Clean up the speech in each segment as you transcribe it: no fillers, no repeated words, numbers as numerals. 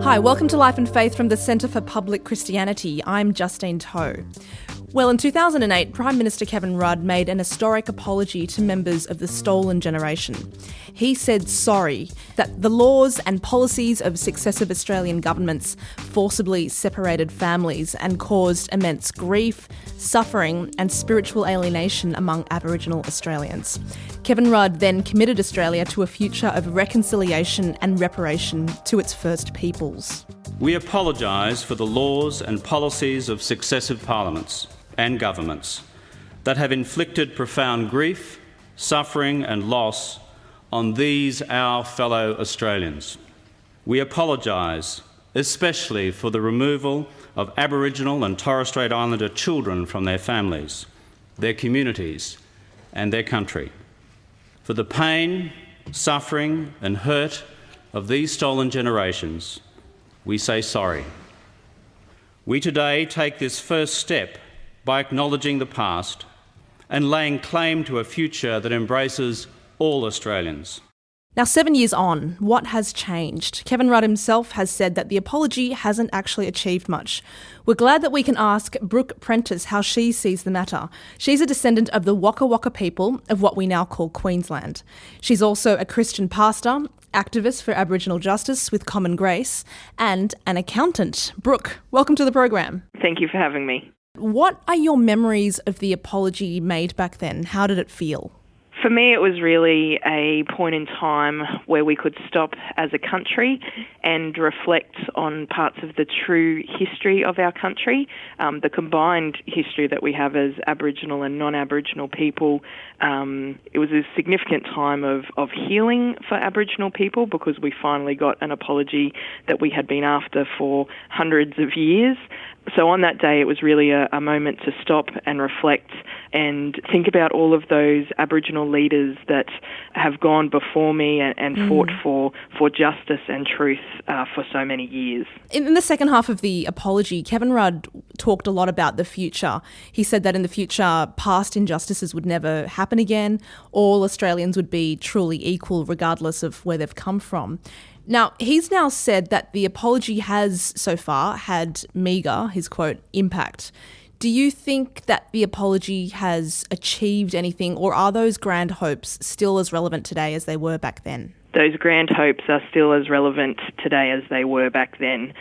Hi, welcome to Life and Faith from the Centre for Public Christianity. I'm Justine Toe. Well, in 2008, Prime Minister Kevin Rudd made an historic apology to members of the stolen generation. He said sorry that the laws and policies of successive Australian governments forcibly separated families and caused immense grief, suffering and spiritual alienation among Aboriginal Australians. Kevin Rudd then committed Australia to a future of reconciliation and reparation to its First Peoples. We apologise for the laws and policies of successive parliaments and governments that have inflicted profound grief, suffering and loss on these our fellow Australians. We apologise especially for the removal of Aboriginal and Torres Strait Islander children from their families, their communities and their country. For the pain, suffering and hurt of these stolen generations, we say sorry. We today take this first step by acknowledging the past and laying claim to a future that embraces all Australians. Now, 7 years on, what has changed? Kevin Rudd himself has said that the apology hasn't actually achieved much. We're glad that we can ask Brooke Prentice how she sees the matter. She's a descendant of the Waka Waka people of what we now call Queensland. She's also a Christian pastor, activist for Aboriginal justice with Common Grace, and an accountant. Brooke, welcome to the program. Thank you for having me. What are your memories of the apology made back then? How did it feel? For me, it was really a point in time where we could stop as a country and reflect on parts of the true history of our country, the combined history that we have as Aboriginal and non-Aboriginal people. It was a significant time of healing for Aboriginal people because we finally got an apology that we had been after for hundreds of years. So on that day, it was really a moment to stop and reflect and think about all of those Aboriginal leaders that have gone before me and fought for justice and truth for so many years. In the second half of the apology, Kevin Rudd talked a lot about the future. He said that in the future, past injustices would never happen again. All Australians would be truly equal regardless of where they've come from. Now, he's now said that the apology has, so far, had meagre, his quote, impact. Do you think that the apology has achieved anything, or are those grand hopes still as relevant today as they were back then? Those grand hopes are still as relevant today as they were back then.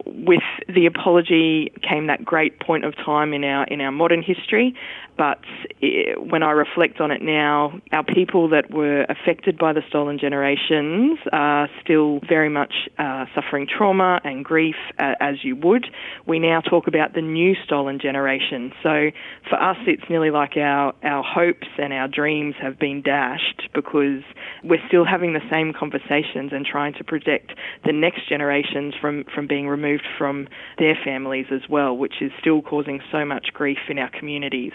With the apology came that great point of time in our modern history, but when I reflect on it now, our people that were affected by the stolen generations are still very much suffering trauma and grief as you would. We now talk about the new stolen generation. So for us, it's nearly like our hopes and our dreams have been dashed because we're still having the same conversations and trying to protect the next generations from being removed from their families as well, which is still causing so much grief in our communities.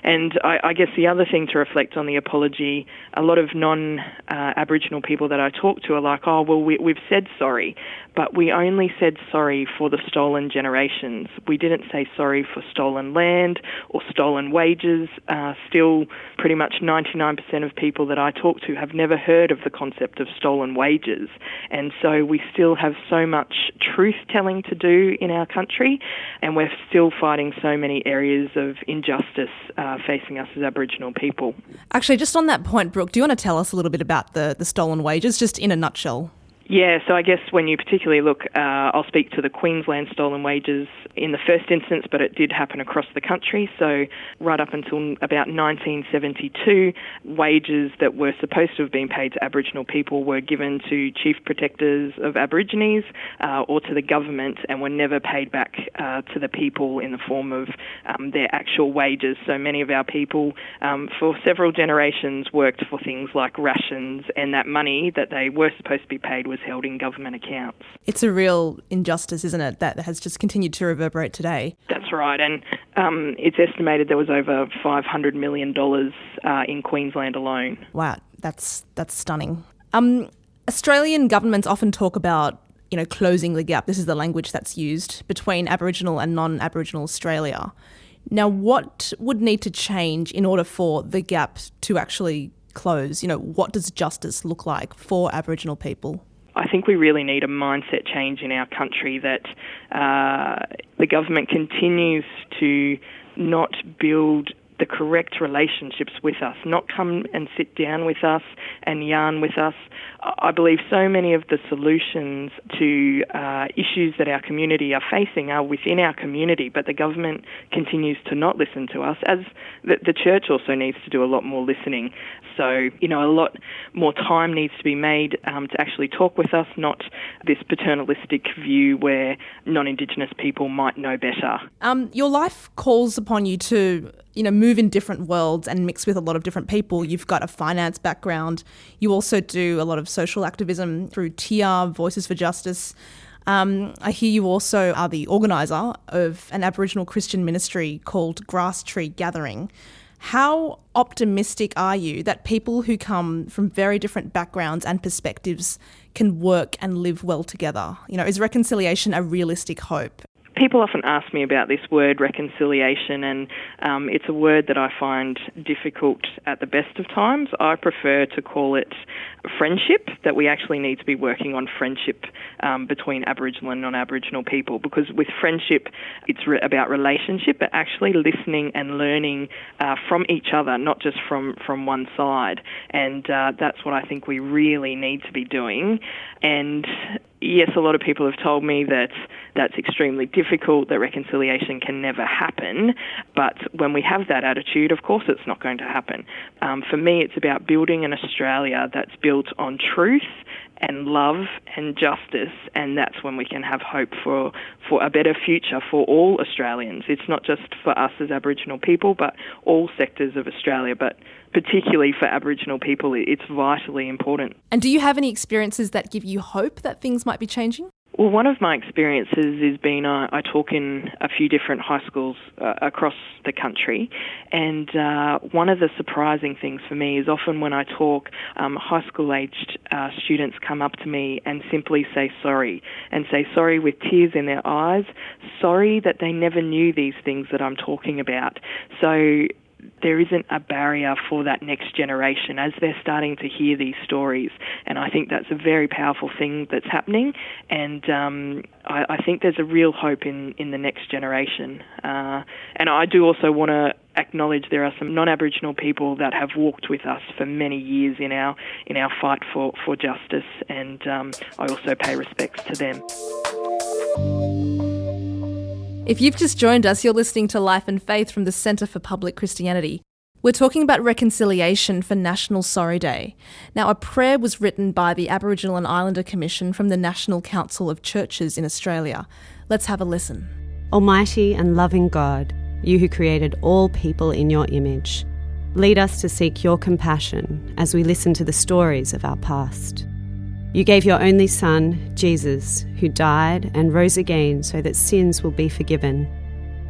And I guess the other thing to reflect on the apology, a lot of non-Aboriginal people that I talk to are like, oh, well, we've said sorry, but we only said sorry for the stolen generations. We didn't say sorry for stolen land or stolen wages. Still, pretty much 99% of people that I talk to have never heard of the concept of stolen wages. And so we still have so much truth-telling to do in our country, and we're still fighting so many areas of injustice facing us as Aboriginal people. Actually, just on that point, Brooke, do you want to tell us a little bit about the stolen wages, just in a nutshell? Yeah, so I guess when you particularly look, I'll speak to the Queensland stolen wages in the first instance, but it did happen across the country. So right up until about 1972, wages that were supposed to have been paid to Aboriginal people were given to chief protectors of Aborigines or to the government and were never paid back to the people in the form of their actual wages. So many of our people for several generations worked for things like rations, and that money that they were supposed to be paid was held in government accounts. It's a real injustice, isn't it, that has just continued to reverberate today? That's right, and it's estimated there was over $500 million in Queensland alone. Wow, that's stunning. Australian governments often talk about, closing the gap. This is the language that's used between Aboriginal and non-Aboriginal Australia. Now, what would need to change in order for the gap to actually close? What does justice look like for Aboriginal people? I think we really need a mindset change in our country that the government continues to not build the correct relationships with us, not come and sit down with us and yarn with us. I believe so many of the solutions to issues that our community are facing are within our community, but the government continues to not listen to us, as the church also needs to do a lot more listening. So, a lot more time needs to be made to actually talk with us, not this paternalistic view where non-Indigenous people might know better. Your life calls upon you to move in different worlds and mix with a lot of different people. You've got a finance background. You also do a lot of social activism through TIA, Voices for Justice. I hear you also are the organiser of an Aboriginal Christian ministry called Grass Tree Gathering. How optimistic are you that people who come from very different backgrounds and perspectives can work and live well together? Is reconciliation a realistic hope? People often ask me about this word reconciliation, and it's a word that I find difficult at the best of times. I prefer to call it friendship, that we actually need to be working on friendship between Aboriginal and non-Aboriginal people, because with friendship it's about relationship, but actually listening and learning from each other, not just from one side. And that's what I think we really need to be doing. And yes, a lot of people have told me that that's extremely difficult, that reconciliation can never happen, but when we have that attitude, of course it's not going to happen. For me, it's about building an Australia that's built on truth and love and justice, and that's when we can have hope for a better future for all Australians. It's not just for us as Aboriginal people, but all sectors of Australia, but particularly for Aboriginal people, it's vitally important. And do you have any experiences that give you hope that things might be changing? Well, one of my experiences has been I talk in a few different high schools across the country, and one of the surprising things for me is often when I talk, high school-aged students come up to me and simply say sorry, and say sorry with tears in their eyes, sorry that they never knew these things that I'm talking about. So there isn't a barrier for that next generation as they're starting to hear these stories. And I think that's a very powerful thing that's happening. And I think there's a real hope in the next generation. And I do also want to acknowledge there are some non-Aboriginal people that have walked with us for many years in our fight for justice. And I also pay respects to them. If you've just joined us, you're listening to Life and Faith from the Centre for Public Christianity. We're talking about reconciliation for National Sorry Day. Now, a prayer was written by the Aboriginal and Islander Commission from the National Council of Churches in Australia. Let's have a listen. Almighty and loving God, you who created all people in your image, lead us to seek your compassion as we listen to the stories of our past. You gave your only Son, Jesus, who died and rose again so that sins will be forgiven.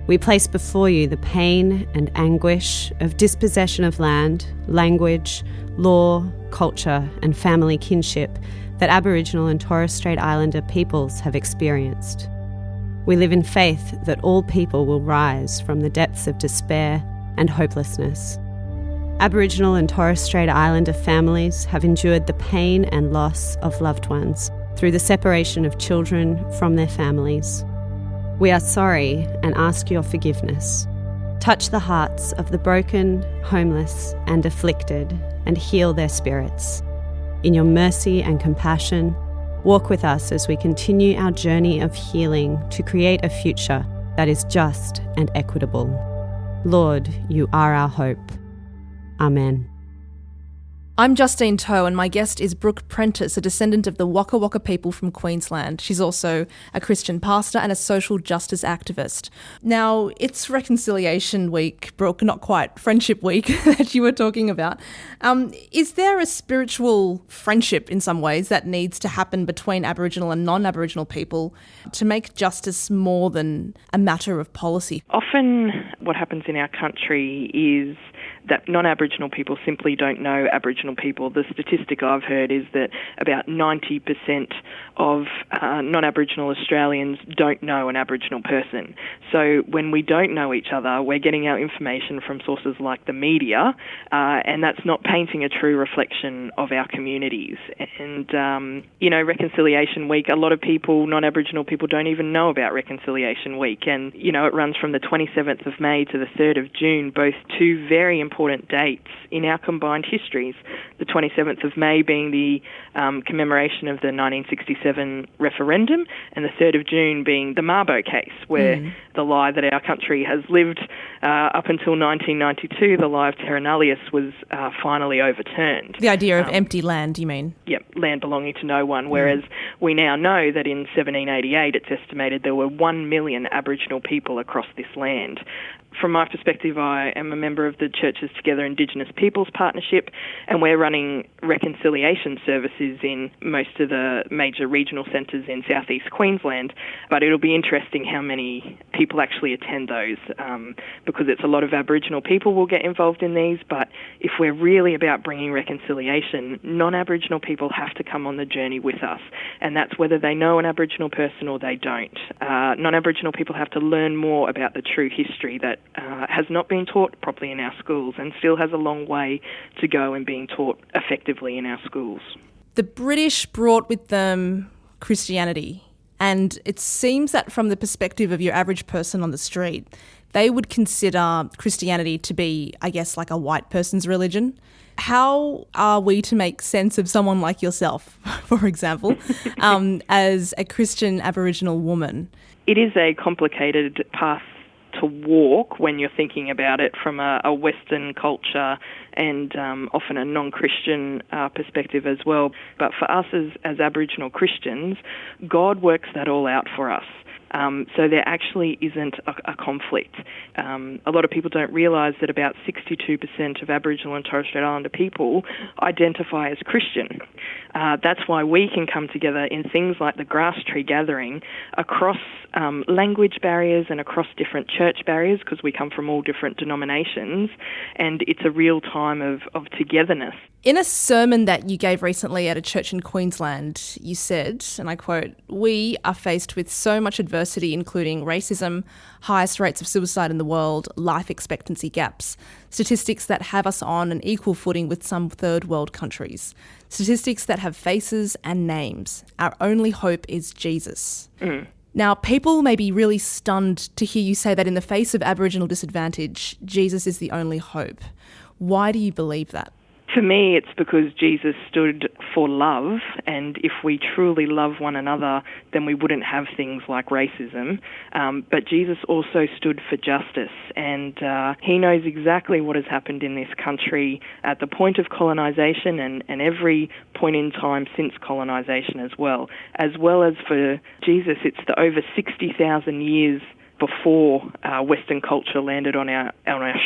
We place before you the pain and anguish of dispossession of land, language, law, culture and family kinship that Aboriginal and Torres Strait Islander peoples have experienced. We live in faith that all people will rise from the depths of despair and hopelessness. Aboriginal and Torres Strait Islander families have endured the pain and loss of loved ones through the separation of children from their families. We are sorry and ask your forgiveness. Touch the hearts of the broken, homeless and afflicted and heal their spirits. In your mercy and compassion, walk with us as we continue our journey of healing to create a future that is just and equitable. Lord, you are our hope. Amen. I'm Justine Toe and my guest is Brooke Prentice, a descendant of the Waka Waka people from Queensland. She's also a Christian pastor and a social justice activist. Now, it's Reconciliation Week, Brooke, not quite Friendship Week that you were talking about. Is there a spiritual friendship in some ways that needs to happen between Aboriginal and non-Aboriginal people to make justice more than a matter of policy? Often what happens in our country is that non-Aboriginal people simply don't know Aboriginal people. The statistic I've heard is that about 90% of non-Aboriginal Australians don't know an Aboriginal person. So when we don't know each other, we're getting our information from sources like the media, and that's not painting a true reflection of our communities. And, Reconciliation Week, a lot of people, non-Aboriginal people, don't even know about Reconciliation Week. And, it runs from the 27th of May to the 3rd of June, both two very important dates in our combined histories. The 27th of May being the commemoration of the 1967 referendum, and the 3rd of June being the Mabo case, where the lie that our country has lived up until 1992, the lie of Terra Nullius, was finally overturned. The idea of empty land, you mean? Yep, land belonging to no one, whereas we now know that in 1788 it's estimated there were 1 million Aboriginal people across this land. From my perspective, I am a member of the Churches Together Indigenous Peoples Partnership, and we're running reconciliation services in most of the major regional centres in southeast Queensland. But it'll be interesting how many people actually attend those, because it's a lot of Aboriginal people will get involved in these. But if we're really about bringing reconciliation, non-Aboriginal people have to come on the journey with us, and that's whether they know an Aboriginal person or they don't. Non-Aboriginal people have to learn more about the true history that has not been taught properly in our schools and still has a long way to go in being taught effectively in our schools. The British brought with them Christianity, and it seems that from the perspective of your average person on the street, they would consider Christianity to be, I guess, like a white person's religion. How are we to make sense of someone like yourself, for example, as a Christian Aboriginal woman? It is a complicated path to walk when you're thinking about it from a Western culture and often a non-Christian perspective as well. But for us as Aboriginal Christians, God works that all out for us. So there actually isn't a conflict. A lot of people don't realise that about 62% of Aboriginal and Torres Strait Islander people identify as Christian. That's why we can come together in things like the Grass Tree Gathering across language barriers and across different church barriers, because we come from all different denominations, and it's a real time of togetherness. In a sermon that you gave recently at a church in Queensland, you said, and I quote, "We are faced with so much adversity, including racism, highest rates of suicide in the world, life expectancy gaps, statistics that have us on an equal footing with some third world countries, statistics that have faces and names. Our only hope is Jesus." Now, people may be really stunned to hear you say that in the face of Aboriginal disadvantage, Jesus is the only hope. Why do you believe that? For me, it's because Jesus stood for love, and if we truly love one another, then we wouldn't have things like racism. But Jesus also stood for justice, and he knows exactly what has happened in this country at the point of colonisation and every point in time since colonisation as well. As for Jesus, it's the over 60,000 years before Western culture landed on our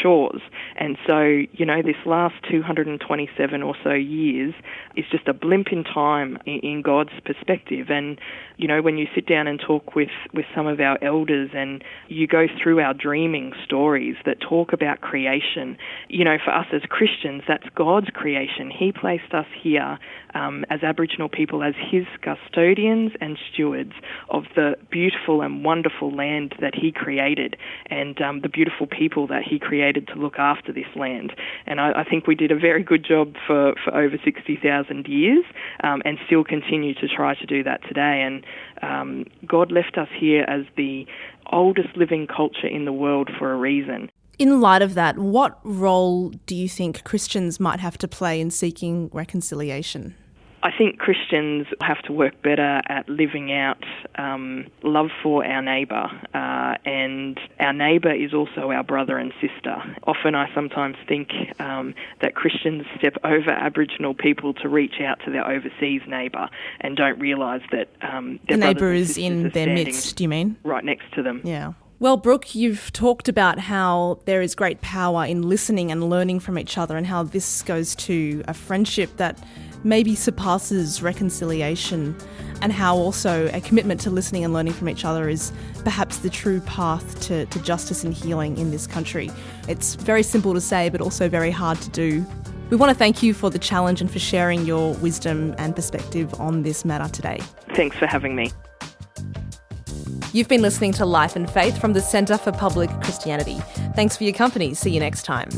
shores. And so, this last 227 or so years is just a blimp in time in God's perspective. And, when you sit down and talk with some of our elders and you go through our dreaming stories that talk about creation, for us as Christians, that's God's creation. He placed us here as Aboriginal people as his custodians and stewards of the beautiful and wonderful land that he created, and the beautiful people that he created to look after this land. And I think we did a very good job for over 60,000 years, and still continue to try to do that today. And God left us here as the oldest living culture in the world for a reason. In light of that, what role do you think Christians might have to play in seeking reconciliation? I think Christians have to work better at living out love for our neighbour, and our neighbour is also our brother and sister. Often I sometimes think that Christians step over Aboriginal people to reach out to their overseas neighbour and don't realise that their the neighbour is in their midst, do you mean? Right next to them. Yeah. Well, Brooke, you've talked about how there is great power in listening and learning from each other, and how this goes to a friendship that maybe surpasses reconciliation, and how also a commitment to listening and learning from each other is perhaps the true path to justice and healing in this country. It's very simple to say, but also very hard to do. We want to thank you for the challenge and for sharing your wisdom and perspective on this matter today. Thanks for having me. You've been listening to Life and Faith from the Centre for Public Christianity. Thanks for your company. See you next time.